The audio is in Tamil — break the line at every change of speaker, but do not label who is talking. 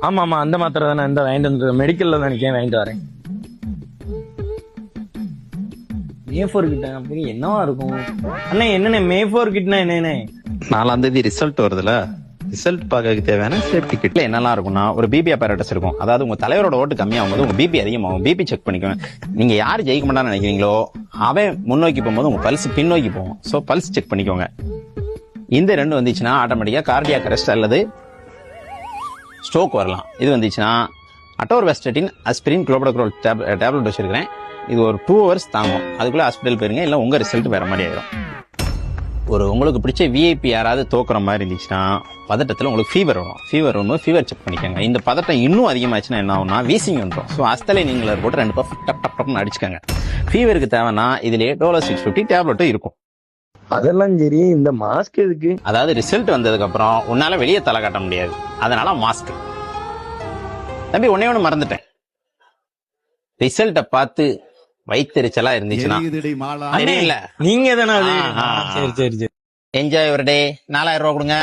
ஆமா ஆமா, அந்த மாத்திரை தானே இந்த வாங்கிட்டு வந்து மெடிக்கல்ல தான் நிக்கேன், வாங்கிட்டு வரேன். மே4 கிட்ட அப்படி என்னவா இருக்கும் அண்ணே? என்னண்ணே மே4 கிட்னா என்னண்ணே?
4ஆம் தேதி ரிசல்ட் வருதுல, ரிசல்ட் பார்க்கறதுக்கு தேவையான சேஃப்டி கிட்ல என்னெல்லாம் இருக்கும்னா, ஒரு பிபி அப்பரேட்டஸ் இருக்கும். அதாவது உங்க தலைவரோட ஓட்டு கம்மியாகும் போது உங்க பிபி அதிகமாகும். பிபி செக் பண்ணிக்கோங்க. நீங்க யார் ஜெயிக்க மாட்டான்னு நினைக்கிறீங்களோ அவன் முன்னோக்கி போகும்போது உங்க பல்ஸ் பின்னோக்கி போகும். சோ பல்ஸ் செக் பண்ணிக்கோங்க. இந்த ரெண்டு வந்துச்சுன்னா ஆட்டோமேட்டிக்கா கார்டியாக் அரெஸ்ட் அல்லது ஸ்ட்ரோக் வரலாம். இது வந்துச்சுன்னா அட்டோர்வாஸ்டட்டின், அஸ்பிரின், குளோபடோக்ரோல் டேப்லெட் வச்சிருக்கிறேன். இது ஒரு 2 hours தாங்கும். அதுக்குள்ள ஹாஸ்பிட்டல் போயிருங்க, இல்ல உங்க ரிசல்ட் வேற மாதிரி ஆயிடும். ஒரு உங்களுக்கு பிடிச்ச விஐபி யாராவது தோக்குற மாதிரி இருந்துச்சுன்னா பதட்டத்தில் உங்களுக்கு ஃபீவர் வரும். ஃபீவர் வரும்போது ஃபீவர் செக் பண்ணிக்கோங்க. இந்த பதட்டம் இன்னும் அதிகமாச்சுன்னா என்ன ஆகும்னா வீசிங் வந்துடும். ஸோ அஸ்தலை நீங்கள போட்டு 2 பஃப் டப் டப் டப்னு அடிச்சுக்கோங்க. ஃபீவருக்கு தேவைன்னா இதுலேயே டோலோ 650 டேப்லெட்டும் இருக்கும்.
அதெல்லாம் சரி, இந்த மாஸ்க் எதுக்கு?
அதாவது ரிசல்ட் வந்ததுக்கு அப்புறம் உன்னால வெளியே தலை காட்ட முடியாது, அதனால மாஸ்க். தம்பி ஒன்னே ஒன்று மறந்துட்டேன், ரிசல்ட்டை பார்த்து வயிற்றுச்சலா இருந்துச்சுன்னா
நீங்க தானே அது?
ஆ, ஆ, ஆ.
சரி சரி சரி.
என்ஜாய் ஒரு டே 4000 ரூபா கொடுங்க.